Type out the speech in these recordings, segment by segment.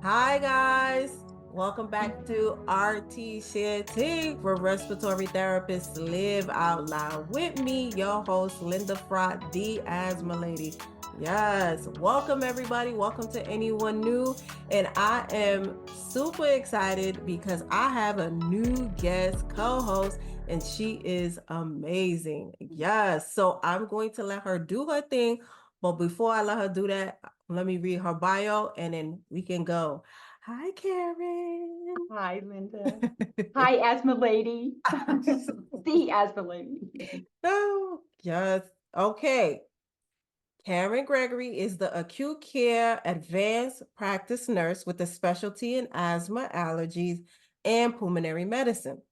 Hi guys, welcome back to RT Share T, where respiratory therapists live out loud. With me, your host Linda Frott, the Asthma Lady. Yes, welcome everybody. Welcome to anyone new, and I am super excited because I have a new guest co-host, and she is amazing. Yes, so I'm going to let her do her thing, but before I let her do that, let me read her bio and then we can go. Hi, Karen. Hi, Linda. Hi, Asthma Lady. The Asthma Lady. Oh, yes. Okay. Karen Gregory is the acute care advanced practice nurse with a specialty in asthma, allergies, and pulmonary medicine.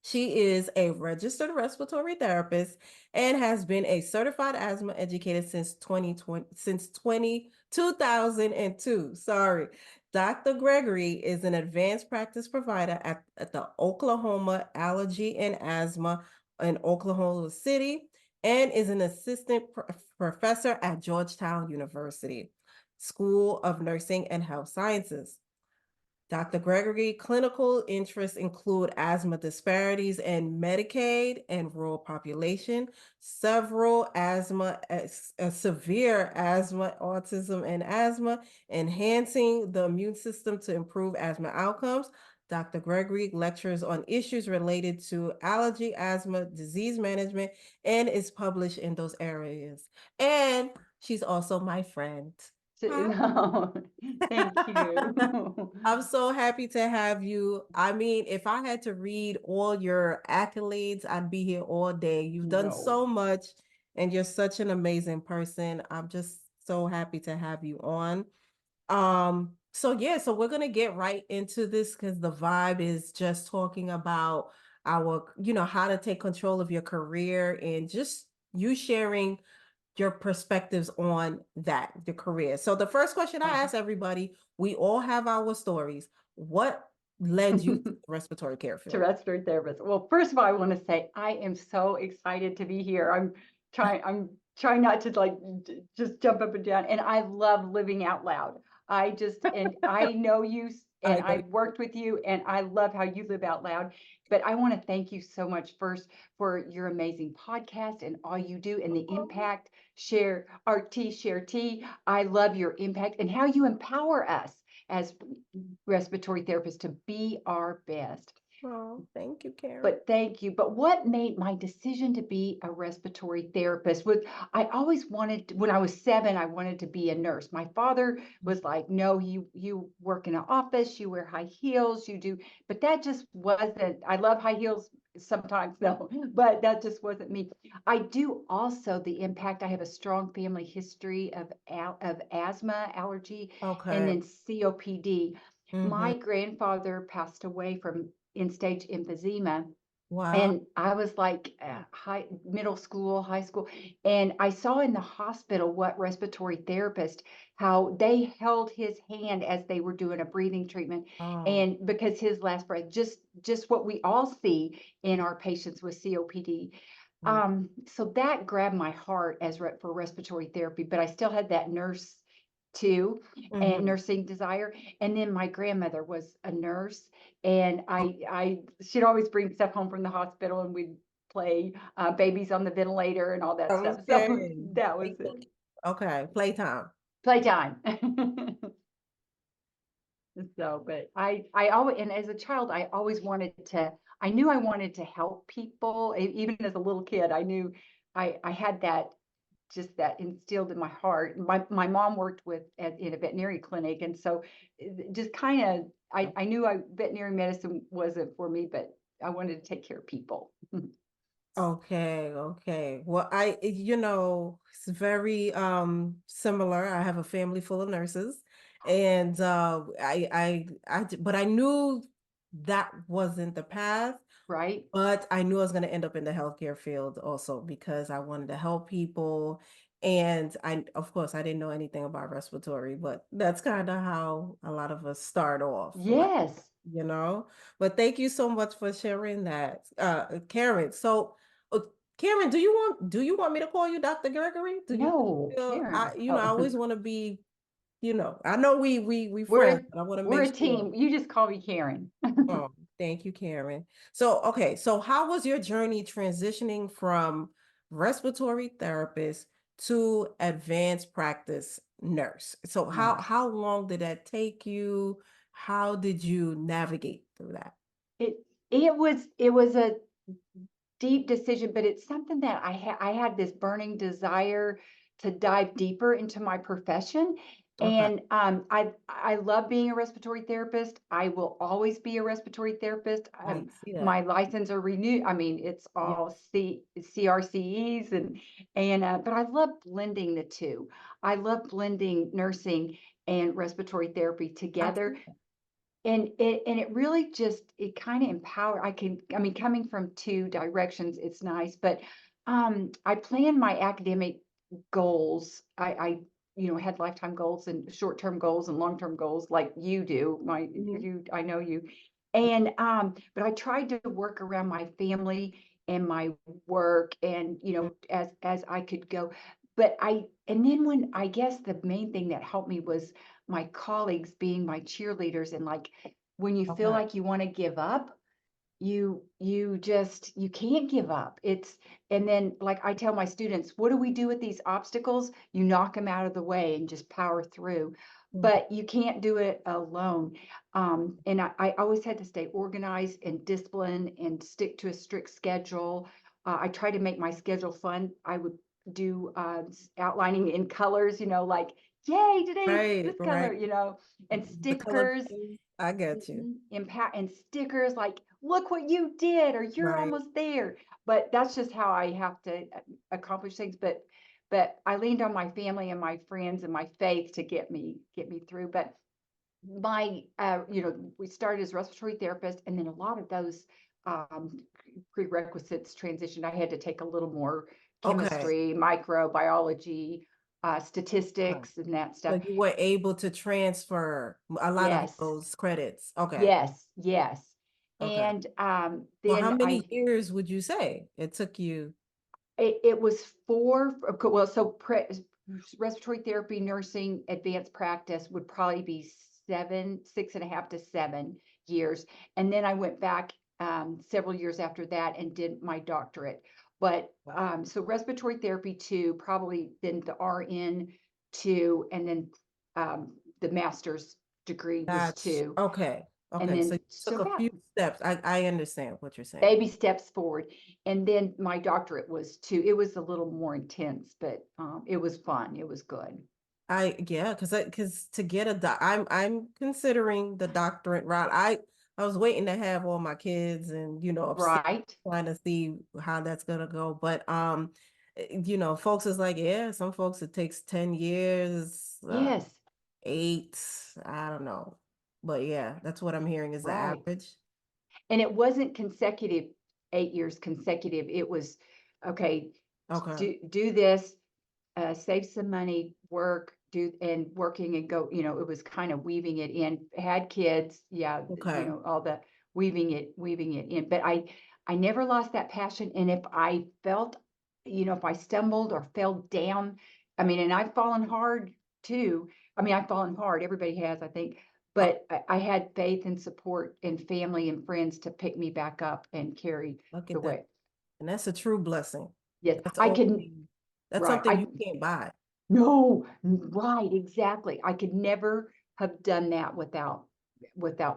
She is a registered respiratory therapist and has been a certified asthma educator since 2002. Sorry. Dr. Gregory is an advanced practice provider at the Oklahoma Allergy and Asthma in Oklahoma City and is an assistant professor at Georgetown University School of Nursing and Health Sciences. Dr. Gregory, clinical interests include asthma disparities in Medicaid and rural population, several severe asthma, autism, and asthma, enhancing the immune system to improve asthma outcomes. Dr. Gregory lectures on issues related to allergy, asthma, disease management, and is published in those areas. And she's also my friend. Hi. No, thank you. I'm so happy to have you. I mean, if I had to read all your accolades, I'd be here all day. You've done No. so much and you're such an amazing person. I'm just so happy to have you on. So we're gonna get right into this because the vibe is just talking about how to take control of your career and just you sharing your perspectives on that, the career. So the first question I ask everybody, we all have our stories. What led you to the respiratory care To field? respiratory therapist. Well, first of all, I want to say I am so excited to be here. I'm trying not to just jump up and down. And I love living out loud. And I know you and I know. I've worked with you and I love how you live out loud. But I want to thank you so much first for your amazing podcast and all you do and the impact. Share RT, share T. I love your impact and how you empower us as respiratory therapists to be our best. Oh, thank you, Karen. But thank you. But what made my decision to be a respiratory therapist was I always wanted, when I was 7, I wanted to be a nurse. My father was like, no, you work in an office, you wear high heels, you do, but that just wasn't, I love high heels sometimes though, but that just wasn't me. I do also the impact. I have a strong family history of asthma, allergy, and Okay. then COPD. Mm-hmm. My grandfather passed away from end-stage emphysema, Wow. and I was like middle school, high school, and I saw in the hospital what respiratory therapist, how they held his hand as they were doing a breathing treatment, Oh. and because his last breath, just what we all see in our patients with COPD. Mm. So that grabbed my heart for respiratory therapy, but I still had that nurse too, and Mm-hmm. nursing desire. And then my grandmother was a nurse, and she'd always bring stuff home from the hospital, and we'd play babies on the ventilator and all that stuff. So Okay. that was it. Okay. Playtime. Playtime. So, but I always, and as a child, I always wanted to, I knew I wanted to help people. Even as a little kid, I knew I had that, just that instilled in my heart. My mom worked in a veterinary clinic, and so just kind of I knew veterinary medicine wasn't for me, but I wanted to take care of people. Okay, okay. Well, it's very similar. I have a family full of nurses and but I knew that wasn't the path, Right? but I knew I was going to end up in the healthcare field also because I wanted to help people and of course I didn't know anything about respiratory, but that's kind of how a lot of us start off, like, Yes. you know. But thank you so much for sharing that, Karen. So uh, Karen, do you want me to call you Dr. Gregory? Do you No, feel Karen. I Oh, always want to be I know we friends, We're but I want to we're make a sure. team. You just call me Karen. Oh, thank you, Karen. So, okay, so how was your journey transitioning from respiratory therapist to advanced practice nurse? So, Nurse. how long did that take you? How did you navigate through that? It it was a deep decision, but it's something that I had this burning desire to dive deeper into my profession. Okay, And I love being a respiratory therapist. I will always be a respiratory therapist. I see that. My license are renewed. I mean, it's Yeah, all CRCEs and but I love blending the two. I love blending nursing and respiratory therapy I together. see that. And it really just it kind of empower I mean, coming from two directions, it's nice, but I plan my academic goals. I had lifetime goals and short-term goals and long-term goals like you do. Mhm. I know you. And but I tried to work around my family and my work and as I could go. But and then when I guess the main thing that helped me was my colleagues being my cheerleaders, and like when you feel Okay. like you want to give up, you can't give up. It's And then like I tell my students, what do we do with these obstacles? You knock them out of the way and just power through. Mhm. But you can't do it alone. And I always had to stay organized and disciplined and stick to a strict schedule. I try to make my schedule fun. I would do outlining in colors, like, yay, today's Right, this color, right. and The color stickers. things. I get you. Impact and stickers like, look what you did, or you're Right. almost there. But that's just how I have to accomplish things. But I leaned on my family and my friends and my faith to get me through. But my we started as respiratory therapist, and then a lot of those um prerequisites transitioned. I had to take a little more Okay. chemistry, microbiology, Okay. statistics, and that So stuff. you were able to transfer a lot of Yes, those credits. Okay. yes. Okay. And Well, how then many years would you say it took you? it was four. Well, so respiratory therapy, nursing, advanced practice would probably be 6.5 to 7 years. And then I went back several years after that and did my doctorate. But so respiratory therapy two, probably then the RN two, and then the master's degree was That's two. okay. And Okay. So then, you took so a yeah, few steps. I understand what you're saying. baby steps forward. And then my doctorate was too. It was a little more intense, but it was fun. It was good. Yeah, because to get I'm considering the doctorate route. I was waiting to have all my kids and upstairs Right. trying to see how that's gonna go. But folks is like, yeah, some folks it takes 10 years, Yes. 8, I don't know. But yeah, that's what I'm hearing is the Right. average. And it wasn't consecutive, 8 years consecutive. It was, okay, Okay. do this, save some money, work, do and working and go, it was kind of weaving it in. Had kids, yeah, Okay. all the weaving it in. But I never lost that passion. And if I felt, if I stumbled or fell down, I mean, and I've fallen hard too. I mean, I've fallen hard. Everybody has, I think. Oh, But I had faith and support and family and friends to pick me back up and carry look the at that. way. And that's a true blessing. Yes, That's I can. only that's Right. something you can't buy. No, right, exactly. I could never have done that without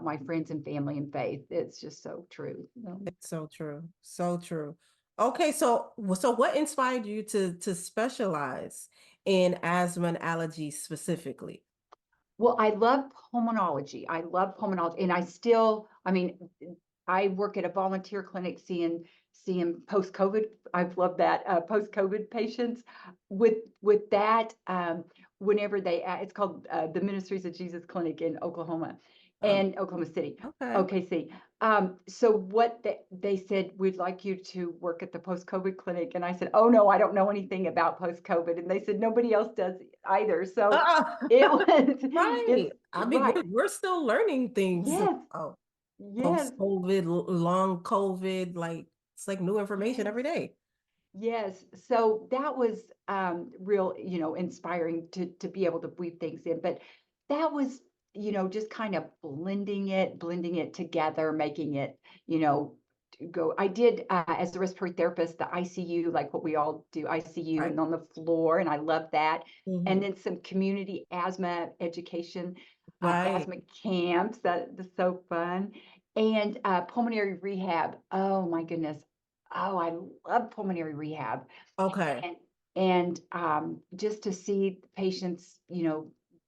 my friends and family and faith. It's just so true. It's so true. So true. Okay, so what inspired you to specialize in asthma and allergies specifically? Well, I love pulmonology. I love pulmonology, and I mean, I work at a volunteer clinic seeing post-COVID. I've loved that post-COVID patients. With that, whenever it's called the Ministries of Jesus Clinic in Oklahoma, Oh, and Oklahoma City, okay. OKC. So what they said, we'd like you to work at the post-COVID clinic, and I said, oh no, I don't know anything about post-COVID, and they said nobody else does either. So it Uh-uh. was Right. it's I mean, right. we're still learning things Yes, about yes, post-COVID, long COVID, like it's like new information yes. every day. Yes. So that was real, inspiring to be able to weave things in. But that was, just kind of blending it together, making it, to go. I did as a respiratory therapist, the ICU, like what we all do, ICU Right. and on the floor, and I love that. And Hmm. then some community asthma education, Right. asthma camps, that's so fun. And pulmonary rehab. Oh my goodness. Oh, I love pulmonary rehab. Okay. And just to see patients,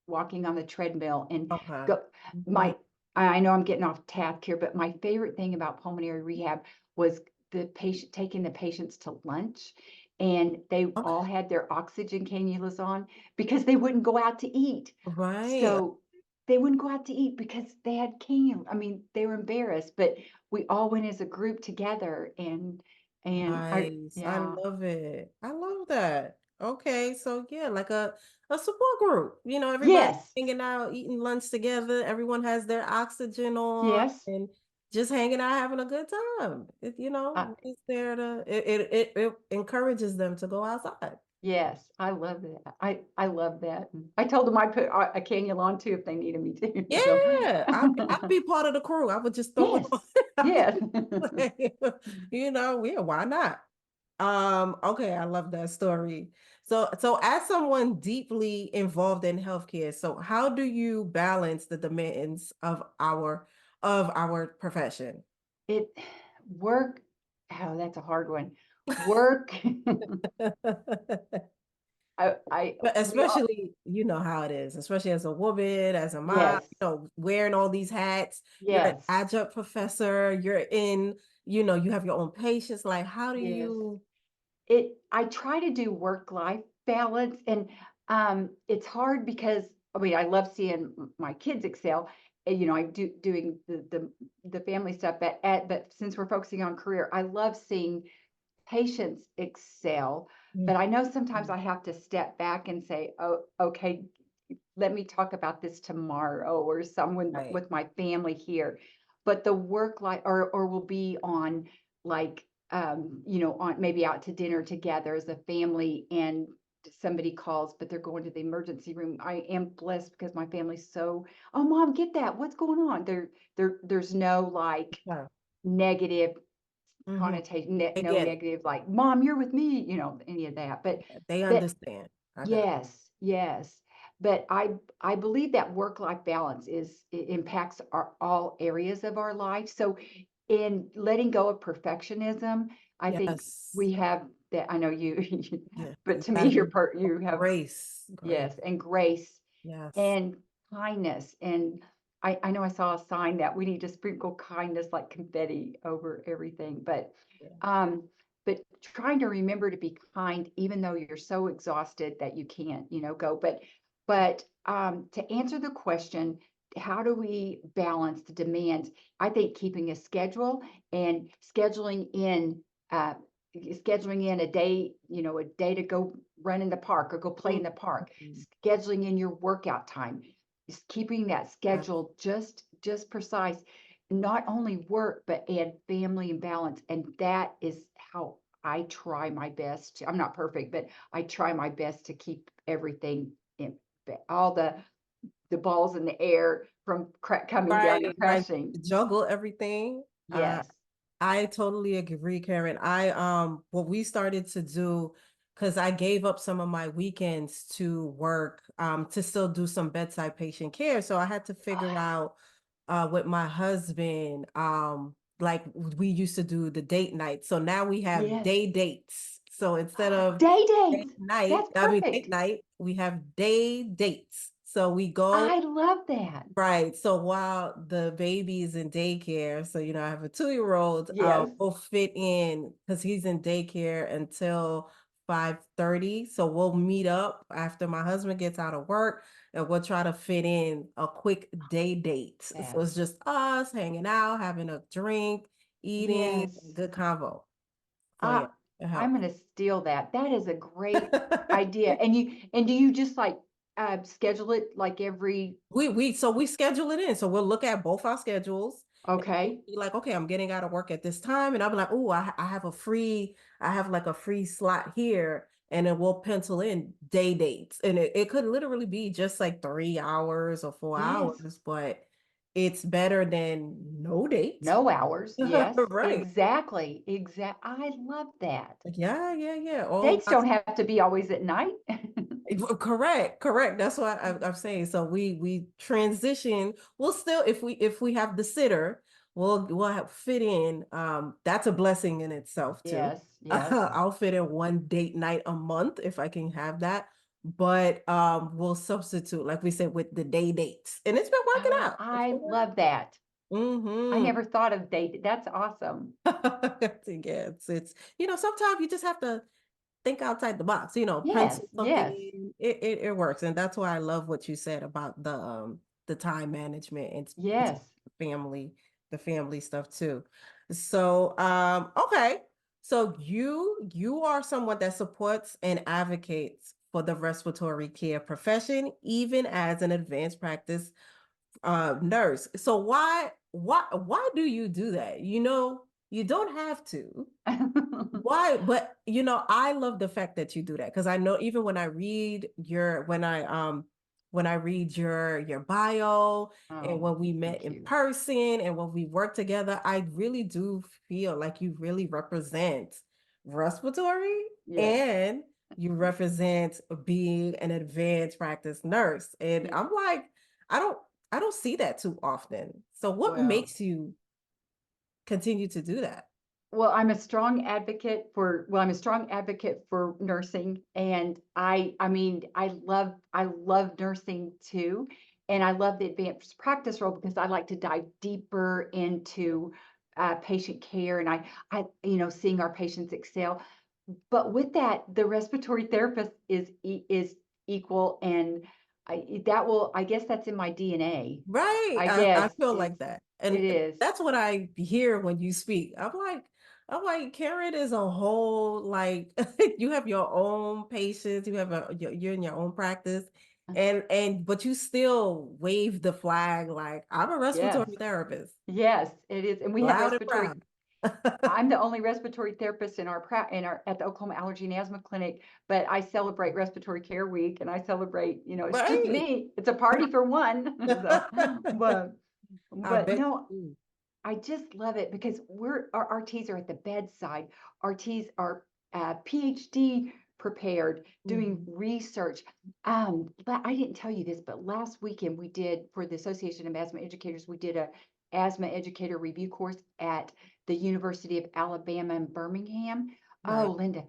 walking on the treadmill and Okay. go Hmm. my I know I'm getting off task here, but my favorite thing about pulmonary rehab was the patient taking the patients to lunch, and they all Okay. had their oxygen cannulas on because they wouldn't go out to eat. Right. So they wouldn't go out to eat because they had cannula. I mean, they were embarrassed, but we all went as a group together, and I Nice. I yeah. love it. I love that. Okay, so yeah, like a support group. Everybody Yes. hanging out, eating lunch together. Everyone has their oxygen on Yes. and just hanging out, having a good time. Uh, It's there to it encourages them to go outside. yes, I love that. I love that. And I told them I'd put a cannula on too if they needed me to. So Yeah, I'll be part of the crew. I would just throw it yes. on. Yes. Yeah, why not? Okay, I love that story. So as someone deeply involved in healthcare, so how do you balance the demands of our profession? It work. Oh, that's a hard one. Work. I But we all especially, you know how it is, especially as a woman, as a mom, yes. wearing all these hats. You're an Yes. adjunct professor, you have your own patients. Like, how do Yes. you? I try to do work-life balance, and it's hard because I mean I love seeing my kids excel. And, I do doing the family stuff, but since we're focusing on career, I love seeing patients excel. But I know sometimes I have to step back and say, oh, okay, let me talk about this tomorrow or someone Right. with my family here. But the work life or we'll be on like on maybe out to dinner together as a family and somebody calls, but they're going to the emergency room. I am blessed because my family's so, oh mom, get that. What's going on? There's no like Yeah. negative Hmm. connotation, They no get it. negative like mom, you're with me, any of that. But They that understand. I got yes, yes. But I believe that work-life balance it impacts all areas of our life. So in letting go of perfectionism, I it. think Yes. we have that. I know you, Yeah. but You to me, gotta be you have grace. Grace. yes, and grace Yes. and kindness. And I know I saw a sign that we need to sprinkle kindness like confetti over everything, Yeah. um, but trying to remember to be kind, even though you're so exhausted that you can't, go. But to answer the question, how do we balance the demands? I think keeping a schedule and uh, scheduling in a day, a day to go run in the park or go play in the park, Mhm. scheduling in your workout time, is keeping that Yes. schedule just precise, not only work but add family and balance. And that is how I try my best. I'm not perfect, but I try my best to keep everything in all the balls in the air from coming down and Right. Like crashing. juggle everything. Yes. I totally agree, Karen. What we started to do, because I gave up some of my weekends to work, to still do some bedside patient care. So I had to figure out with my husband, like we used to do the date night. So now we have Yes. day dates. So instead of Day date dates. night, That's I mean date perfect. night, we have day dates. So we go. I love that. Right. So while the baby's in daycare, so I have a 2-year-old, Yes. we'll fit in because he's in daycare until 5:30. So we'll meet up after my husband gets out of work and we'll try to fit in a quick day date. So it's Yes. just us hanging out, having a drink, eating, Yes. good convo. So Uh, yeah, it I'm helps. gonna steal that. That is a great idea. And do you just like schedule it like every We schedule it in. So we'll look at both our schedules Okay. Be like, okay, I'm getting out of work at this time, and I'll be like, oh, I have like a free slot here, and then we'll pencil in day dates, and it could literally be just like 3 hours or four Yes. hours, but it's better than no date. No hours. Yes. Right. Exactly. I love that. Yeah, yeah, yeah. All Dates don't have to be always at night. correct, correct. That's what I'm saying. So we transition. We'll still, if we have the sitter, we'll have fit in. That's a blessing in itself too. Yes. Yes. I'll fit in one date night a month if I can have that. But we'll substitute, like we said, with the day dates, and it's been working Oh, out. It's I been working. love that. I Mm-hmm. never thought of date. That's awesome. Yeah, it's sometimes you just have to think outside the box, Yes. pencil something Yes. in. It works. And that's why I love what you said about the time management and between Yes. the family stuff too. So okay. So you are someone that supports and advocates for the respiratory care profession, even as an advanced practice nurse. So why do you do that? You don't have to. Why? But I love the fact that you do that, because I know even when I read your bio, and Oh, when we met thank in you. person and when we work together, I really do feel like you really represent respiratory, Yes. and you represent being an advanced practice nurse. And Yeah. I'm like, I don't I don't see that too often. So what Well, makes you continue to do that? I'm a strong advocate for nursing, and I mean, I love nursing too, and I love the advanced practice role because I like to dive deeper into patient care, and seeing our patients excel. But with that, the respiratory therapist is equal, and I guess that's in my DNA. Right. I I guess feel like that. it And is. that's what I hear when you speak. I'm like, Karen is a whole, like, you have your own patients, you're in your own practice, but you still wave the flag like, I'm a Yes. respiratory therapist, Yes, it is. And we have loud and respiratory. proud. I'm the only respiratory therapist at the Oklahoma Allergy and Asthma Clinic, but I celebrate Respiratory Care Week, and I celebrate, it's just Right. me. It's a party for one. So, but I but bet no, you do. I just love it because our RTs are at the bedside. RTs are PhD prepared, doing Mhm. research. I didn't tell you this, but last weekend we did, for the Association of Asthma Educators, we did a asthma educator review course at the University of Alabama in Birmingham. Nice. Oh, Linda,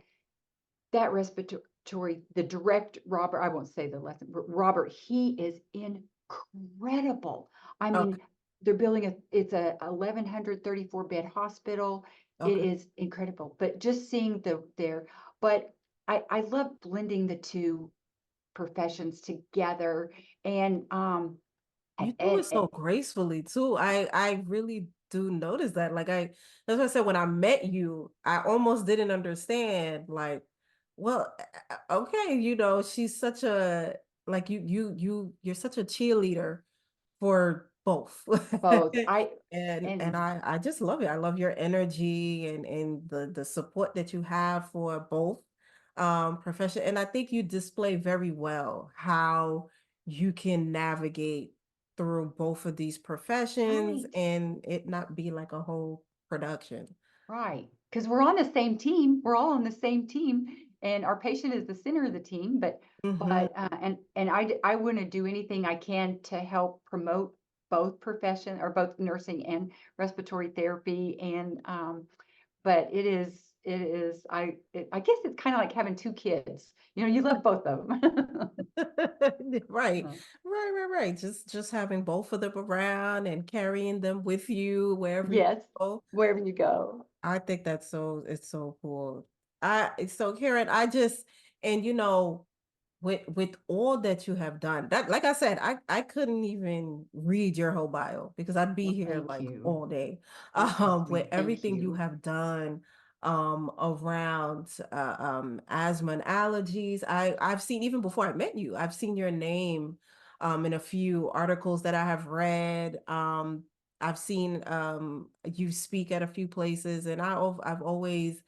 that respiratory, the direct Robert, I won't say the lesson, but Robert, he is incredible. I Okay. mean, they're building it's a 1134 bed hospital. It Okay. is incredible. But just seeing but I love blending the two professions together, and You do and, it so gracefully too. I really do notice that. Like, that's what I said, when I met you, I almost didn't understand. Like, well, okay, she's such a, like, you're such a cheerleader for both. both. And And I just love it. I love your energy and the support that you have for both profession. And I think you display very well how you can navigate through both of these professions right. and it not be like a whole production. Right, because we're on the same team. We're all on the same team, and our patient is the center of the team. Hmm. And I want to do anything I can to help promote both profession, or both nursing and respiratory therapy. And but I guess it's kind of like having two kids. You love both of them. Right, right. Just having both of them around and carrying them with you wherever you Yes, go. wherever you go. I think it's so cool. So Karen, and with all that you have done, that, like I said, I couldn't even read your whole bio because I'd be Well, here thank like you. all day. You're so With sweet. Thank everything you you. have done around asthma and allergies. I've seen, even before I met you, I've seen your name in a few articles that I have read. I've seen you speak at a few places, and I've always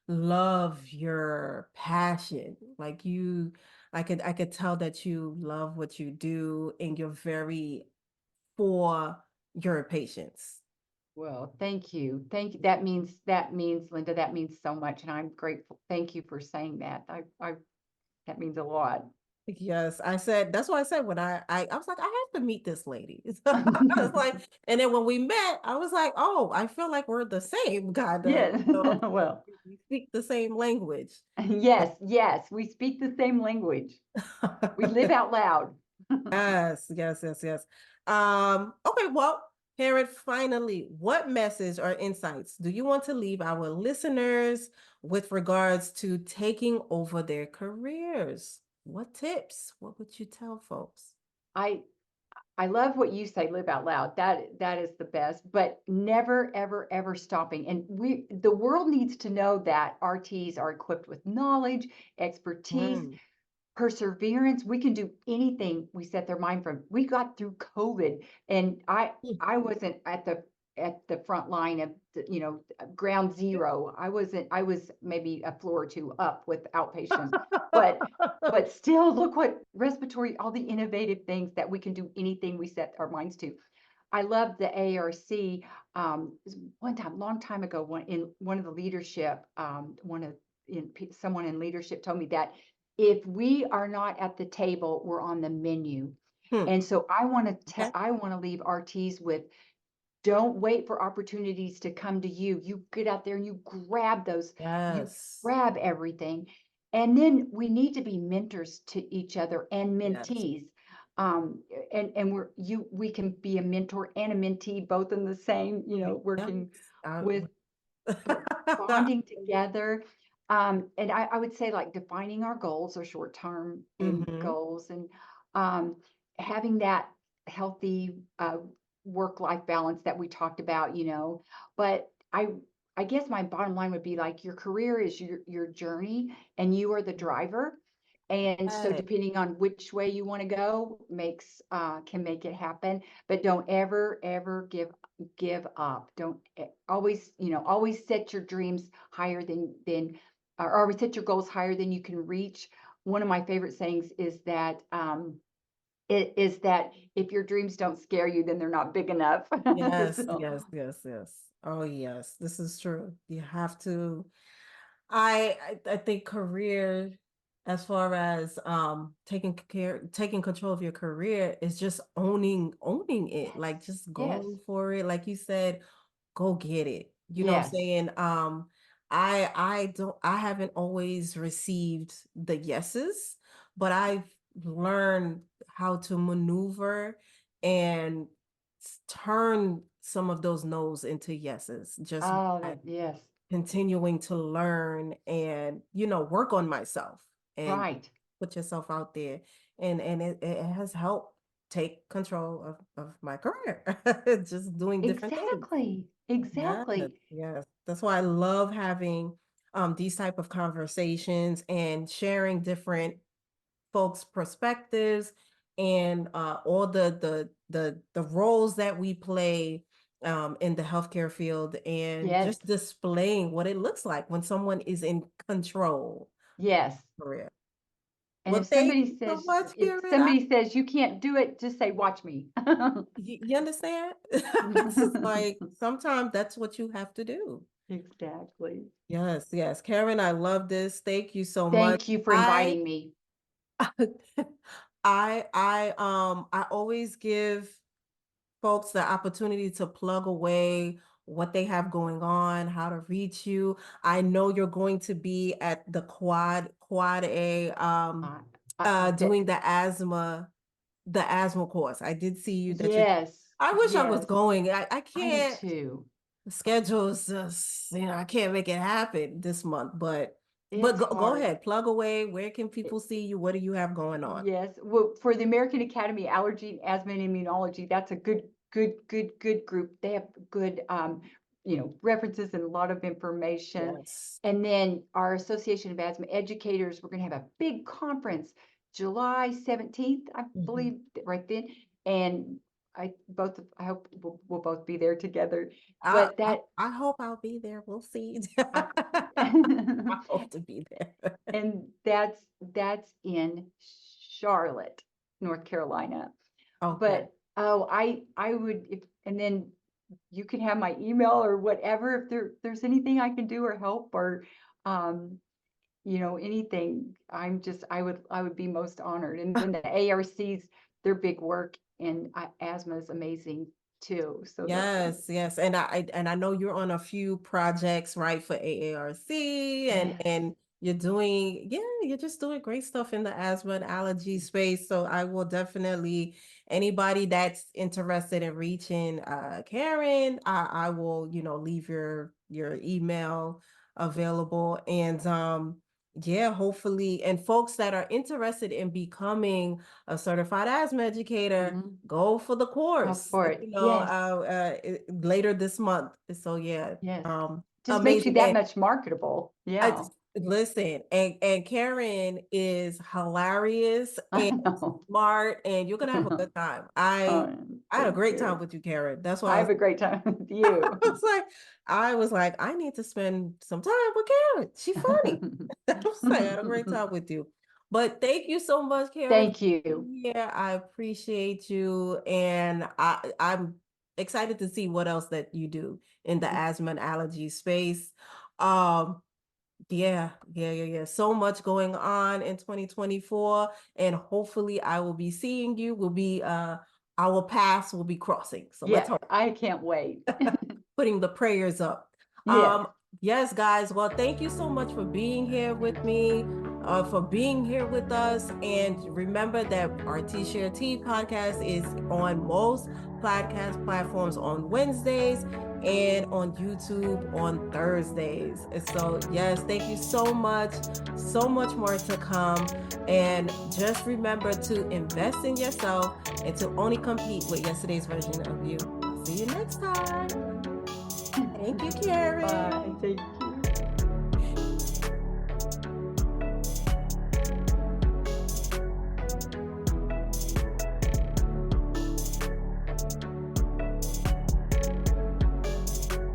loved your passion. Like you, I could tell that you love what you do, and you're very for your patients. Well, thank you. Thank you. That means, Linda, that means so much. And I'm grateful. Thank you for saying that. That means a lot. Yes, I said that's why I said when I was like, I have to meet this lady. I was like, and then when we met, I was like, oh, I feel like we're the same kind of, Yes. Well, we speak the same language. yes, yes. We speak the same language. We live out loud. Yes, yes, yes, yes. Okay, well, Harriet, finally, what message or insights do you want to leave our listeners with regards to taking over their careers? What tips? What would you tell folks? I I love what you say, live out loud. That is the best, but never, ever, ever stopping. And the world needs to know that RTs are equipped with knowledge, expertise, Mm. perseverance. We can do anything we set their mind from. We got through COVID, and I wasn't at the front line of ground zero. I was maybe a floor or two up with outpatients, but still, look what respiratory, all the innovative things that we can do anything we set our minds to. I love the ARC. One time, long time ago, one of the leadership, someone in leadership told me that if we are not at the table, we're on the menu. Hmm. And so Okay. I want to leave RTs with, don't wait for opportunities to come to you. You get out there and you grab those, you Yes. grab everything. And then we need to be mentors to each other and Yes. mentees. Um, and we can be a mentor and a mentee both in the same, Yes. working Uh, with bonding together. And I would say, like, defining our goals or short-term and mhm. goals, and um, having that healthy work-life balance that we talked about, But I guess my bottom line would be, like, your career is your journey, and you are the driver. And so, Yes. depending on which way you want to go, can make it happen. But don't ever give up. Don't always set your dreams higher or always set your goals higher than you can reach. One of my favorite sayings is that if your dreams don't scare you, then they're not big enough. Yes, So, yes, yes, yes. Oh, yes, this is true. You have to. I think career, as far as taking control of your career, is just owning it, yes, like just yes, going for it. Like you said, go get it. You know what I'm yes. saying? I haven't always received the yeses, but I've learned how to maneuver and turn some of those no's into yeses just Oh, by yes, continuing to learn and work on myself and right. put yourself out there, and it has helped take control of my career. Just doing different things. Exactly, Yes, exactly. yes. That's why I love having these type of conversations and sharing different folks' perspectives and all the roles that we play in the healthcare field, and Yes, just displaying what it looks like when someone is in control yes. of career. And Well, thank you so much, if Karen. somebody says you can't do it, just say, watch me. You understand? It's just like sometimes that's what you have to do. Exactly. Yes, yes. Karen, I love this. Thank you so much. Thank you for I inviting me. I always give folks the opportunity to plug away what they have going on, how to reach you. I know you're going to be at the quad A Uh, that, doing the asthma course. I did see you that you're yes, I wish I was yes. going. I I do can't. too. The schedule is just, I can't make it happen this month, but It's go hard. ahead, plug away. Where can people see you? What do you have going on? Yes. Well, for the American Academy of Allergy, Asthma, and Immunology, that's a good group. They have good, references and a lot of information. Yes. And then our Association of Asthma Educators, we're going to have a big conference July 17th, I Mhm. believe, right then. And I hope we'll both be there together. I, But I that I hope I'll be there. We'll see. I, I hope to be there. and that's in Charlotte, North Carolina. Okay. But oh, I would and then you can have my email or whatever if there's anything I can do or help or um anything. I would be most honored. And then the ARCs, their big work in asthma is amazing too. So Yes, yes. And I know you're on a few projects, right, for AARC and yes. and you're just doing great stuff in the asthma and allergy space. So I will definitely anybody that's interested in reaching Karen, I will, leave your email available and yeah, hopefully and folks that are interested in becoming a certified asthma educator, Mhm. go for the Go course, for it. Yes. later this month. So yeah, Yes. Just makes you amazing. that And much marketable. I Yeah. listen, and Karen is hilarious I and know. smart, and you're gonna have a good time. I had a Thank great time you. with you, Karen. That's why I I have was a great time with I you. was like, I need to spend some time with Karen. She's funny. I was like, I had a great time with you. But thank you so much, Karen, for Thank you. being here. I appreciate you. And I'm excited to see what else that you do in the asthma and allergy space. Um, yeah. So much going on in 2024. And hopefully I will be seeing you. Our paths will be crossing. So let's Yes, hope. I can't wait. Putting the prayers up. Yes. Yes, guys. Well, thank you so much for being here with me, for being here with us. And remember that our T-Share T podcast is on most podcast platforms on Wednesdays and on YouTube on Thursdays. And so, yes, thank you so much. So much more to come. And just remember to invest in yourself and to only compete with yesterday's version of you. See you next time. Thank you, Karen. Bye. Thank you.